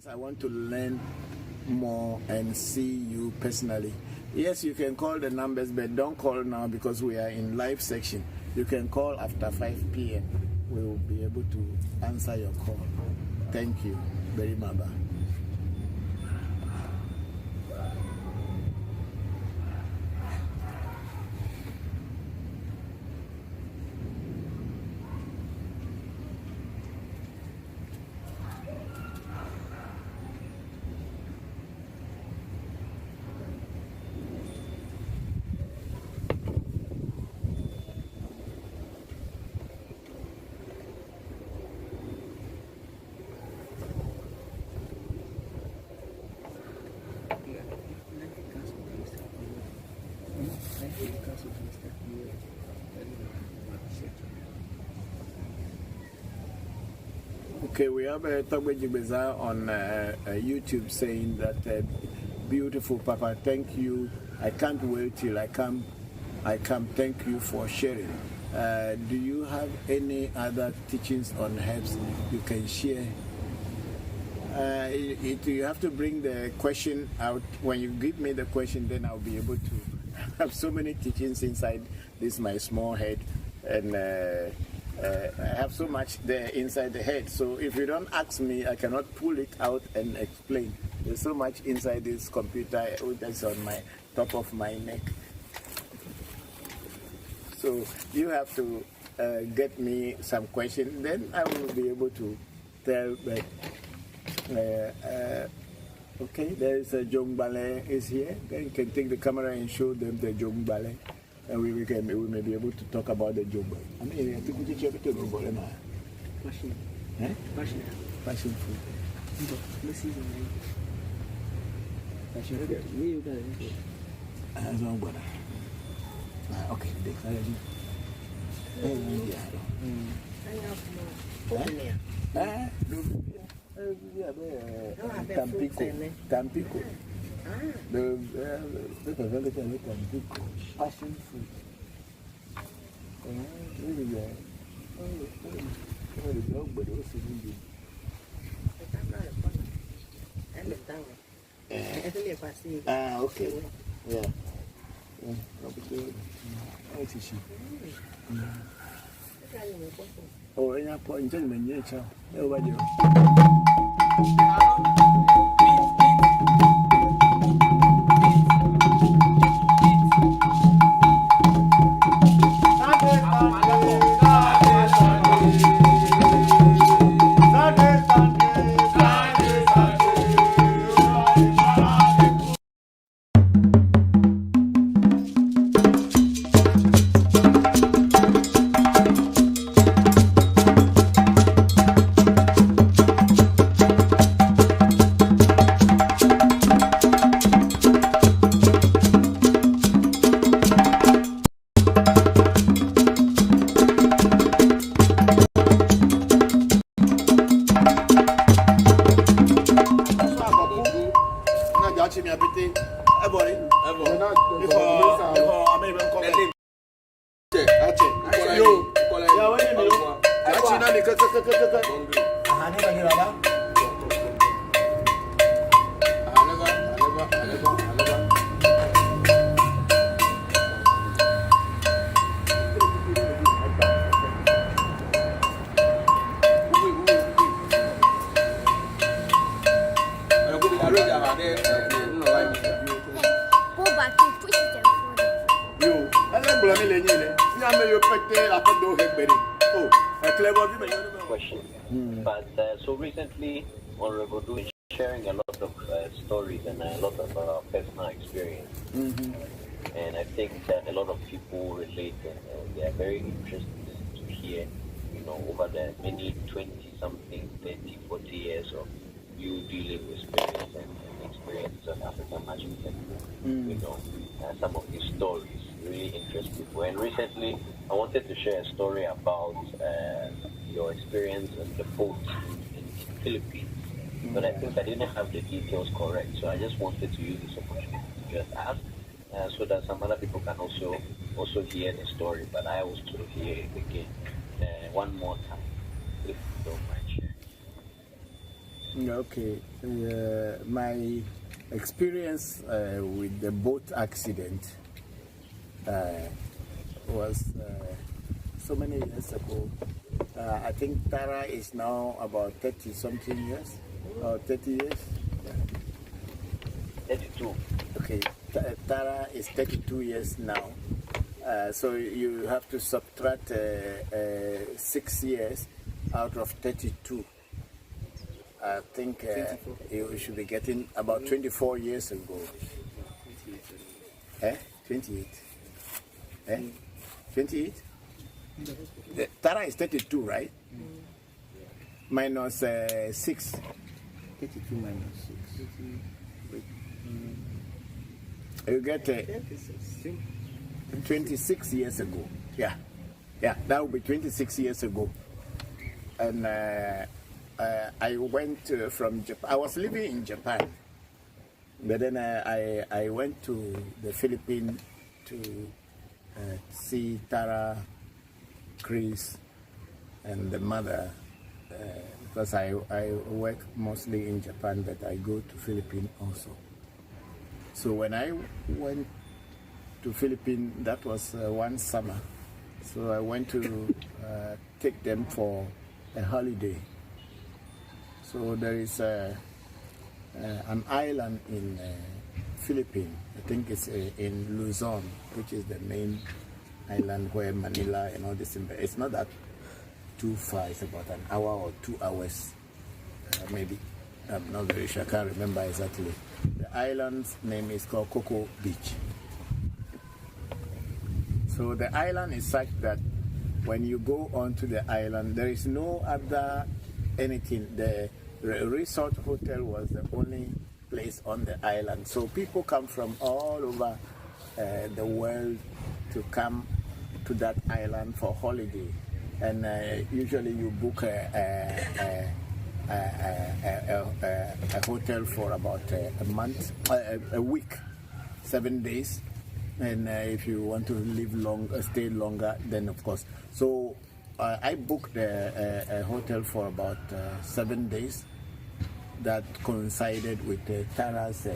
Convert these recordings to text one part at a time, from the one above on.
I want to learn more and see you personally. Yes, you can call the numbers, but don't call now because we are in live section. You can call after 5 p.m. We will be able to answer your call. Thank you very much. Okay, we have a Togbeji Bazaar on YouTube saying that beautiful Papa, thank you. I can't wait till I come. Thank you for sharing. Do you have any other teachings on herbs you can share? You have to bring the question out. When you give me the question, then I'll be able to have so many teachings inside this my small head, and I have so much there inside the head. So if you don't ask me, I cannot pull it out and explain. There's so much inside this computer that's on my top of my neck. So you have to get me some question, then I will be able to tell that. Okay, there is a Jong Ballet is here. Then you can take the camera and show them the Jong Ballet, and we may be able to talk about the Jong Ballet. I mean, I think we should talk about it now. Fashion. Eh? Fashion food. Fashion. Okay, Tampico. The Tampico. Passion fruit. Okay. Yeah. Oh, yeah, point in the nature. But so recently, Ewe Vodu is sharing a lot of stories and a lot of personal experience. And I think that a lot of people relate and they are very interested to hear, over the many 20-something, 30, 40 years of you dealing with spirits and experiences of African magic. Some of these stories really interest people. And recently, I wanted to share a story about your experience on the boat in the Philippines. But I think I didn't have the details correct, so I just wanted to use this opportunity to just ask so that some other people can also hear the story. But I also hear it again one more time, if you don't mind sharing. Okay. My experience with the boat accident was so many years ago. I think Tara is now about 30 something years, or 30 years. 32. Okay, Tara is 32 years now. So you have to subtract 6 years out of 32. I think you should be getting about 24 years ago. 28. 28? Tara is 32, right? Minus 6. 32 minus 6. You get 26 years ago. Yeah, that would be 26 years ago. And I went from Japan. I was living in Japan, but then I went to the Philippines to see Tara, Chris, and the mother, because I work mostly in Japan, but I go to Philippines also. So when I went to Philippines, that was one summer. So I went to take them for a holiday. So there is an island in Philippines. I think it's in Luzon, which is the main island where Manila and all this. It's not that too far. It's about an hour or 2 hours, maybe. I'm not very sure. I can't remember exactly. The island's name is called Coco Beach. So the island is such that when you go onto the island, there is no other anything. The resort hotel was the only place on the island. So people come from all over the world to come to that island for holiday. And usually you book a hotel for about a month, a week, 7 days. And if you want to stay longer, then of course. So I booked a hotel for about 7 days. That coincided with Tara's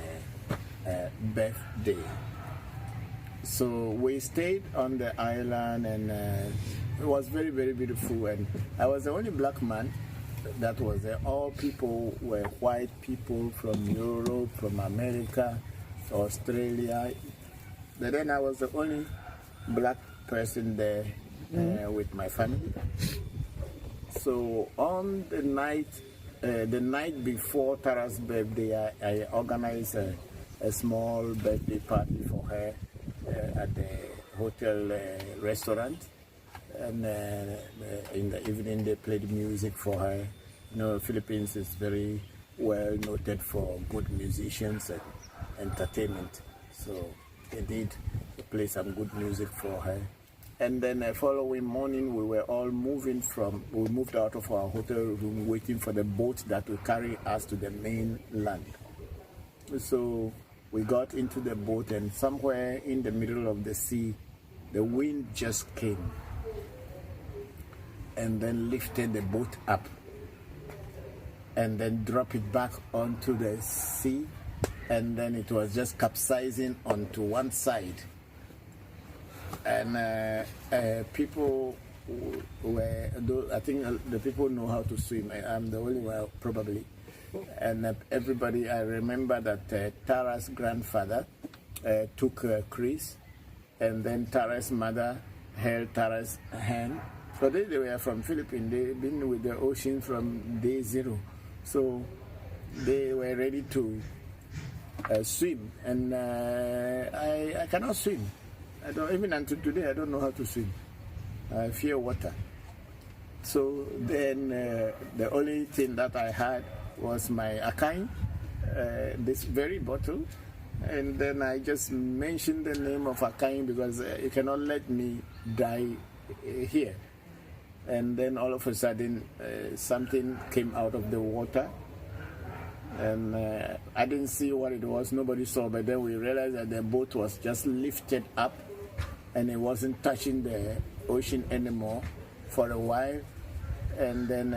birthday. So we stayed on the island, and it was very, very beautiful. And I was the only black man that was there. All people were white people from Europe, from America, Australia. But then I was the only black person there with my family. So on the night before Tara's birthday, I organized a small birthday party for her at the hotel restaurant. And in the evening, they played music for her. You know, Philippines is very well noted for good musicians and entertainment. So they did play some good music for her. And then the following morning, we moved out of our hotel room waiting for the boat that will carry us to the mainland. So we got into the boat, and somewhere in the middle of the sea, the wind just came and then lifted the boat up and then dropped it back onto the sea, and then it was just capsizing onto one side. And people were, I think the people know how to swim. I'm the only one, probably. And everybody, I remember that Tara's grandfather took Chris, and then Tara's mother held Tara's hand. So they were from Philippines. They've been with the ocean from day zero. So they were ready to swim. And I cannot swim. Even until today, I don't know how to swim. I fear water. So then the only thing that I had was my akain, this very bottle. And then I just mentioned the name of akain because you cannot let me die here. And then all of a sudden, something came out of the water. And I didn't see what it was. Nobody saw. But then we realized that the boat was just lifted up, and it wasn't touching the ocean anymore for a while. and then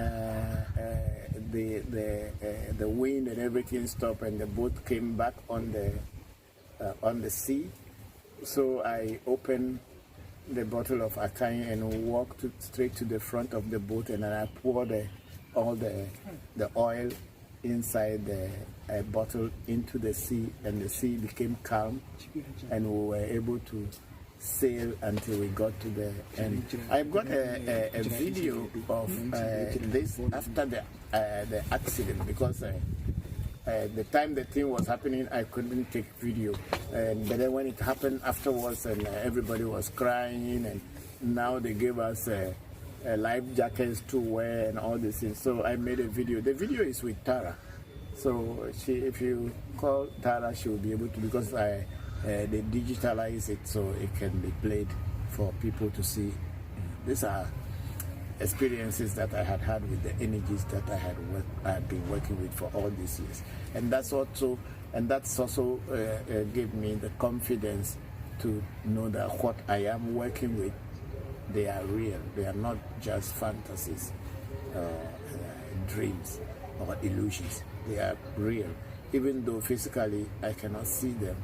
the wind and everything stopped, and the boat came back on the sea. So I opened the bottle of Akai and walked straight to the front of the boat, and then I poured all the oil inside the bottle into the sea, and the sea became calm, and we were able to sail until we got to the end. I've got a video of this after the accident, because the time the thing was happening, I couldn't take video, but then when it happened afterwards, and everybody was crying, and now they gave us life jackets to wear and all these things. So I made a video. The video is with Tara. So if you call Tara, she will be able to, because they digitalize it so it can be played for people to see. These are experiences that I had with the energies that I had been working with for all these years, and that's also gave me the confidence to know that what I am working with, they are real. They are not just fantasies, dreams, or illusions. They are real, even though physically I cannot see them.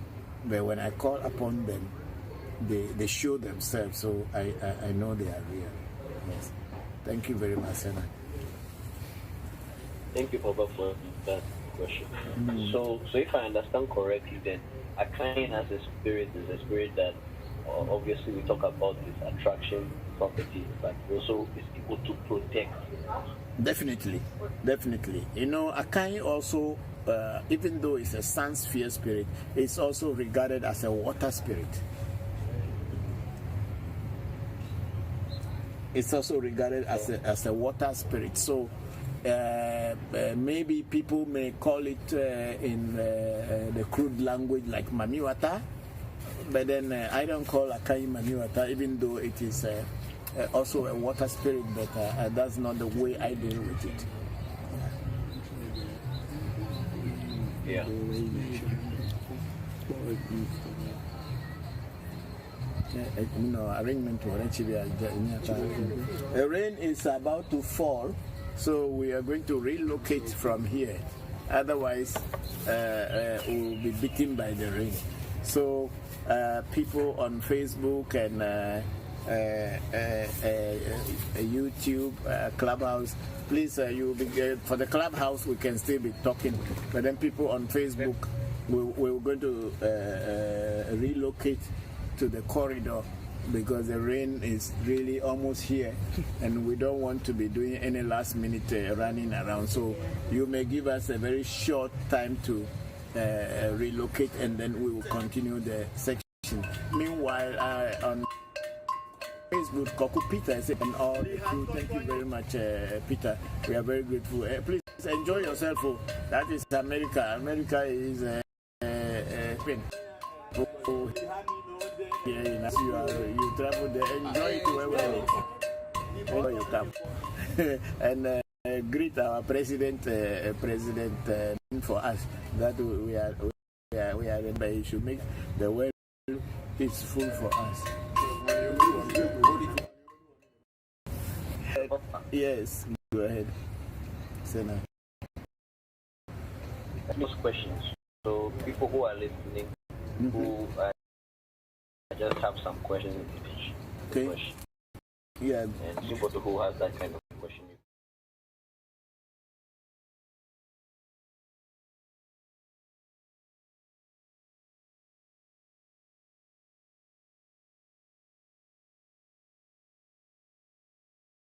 But when I call upon them, they show themselves. So I know they are real. Yes. Thank you very much, Senna. Thank you, Papa, for that question. So if I understand correctly, then Akai as a spirit is a spirit that obviously we talk about this attraction property, but also is able to protect. Definitely. You know, Akai also, even though it's a sun sphere spirit, it's also regarded as a water spirit. It's also regarded as a water spirit. So maybe people may call it in the crude language like Mamiwata, but then I don't call Akai Mamiwata, even though it is also a water spirit, but that's not the way I deal with it. Yeah. Arrangement to the rain is about to fall, so we are going to relocate from here. Otherwise, we'll be beaten by the rain. So, people on Facebook and YouTube, Clubhouse, please, you will be for the Clubhouse. We can still be talking, but then people on Facebook, we're going to relocate to the corridor, because the rain is really almost here, and we don't want to be doing any last minute running around. So you may give us a very short time to relocate, and then we will continue the section. Meanwhile, on Facebook, Koku Peter said, and all the crew, thank you very much, Peter. We are very grateful. Please enjoy yourself. That is America. America is Spain. You travel there, enjoy it wherever you come. And greet our president for us, that we are but he should make the world peaceful for us. Yes, go ahead, Senna. Those questions. So people who are listening, who just have some questions. Okay. Yeah. And people who has that kind of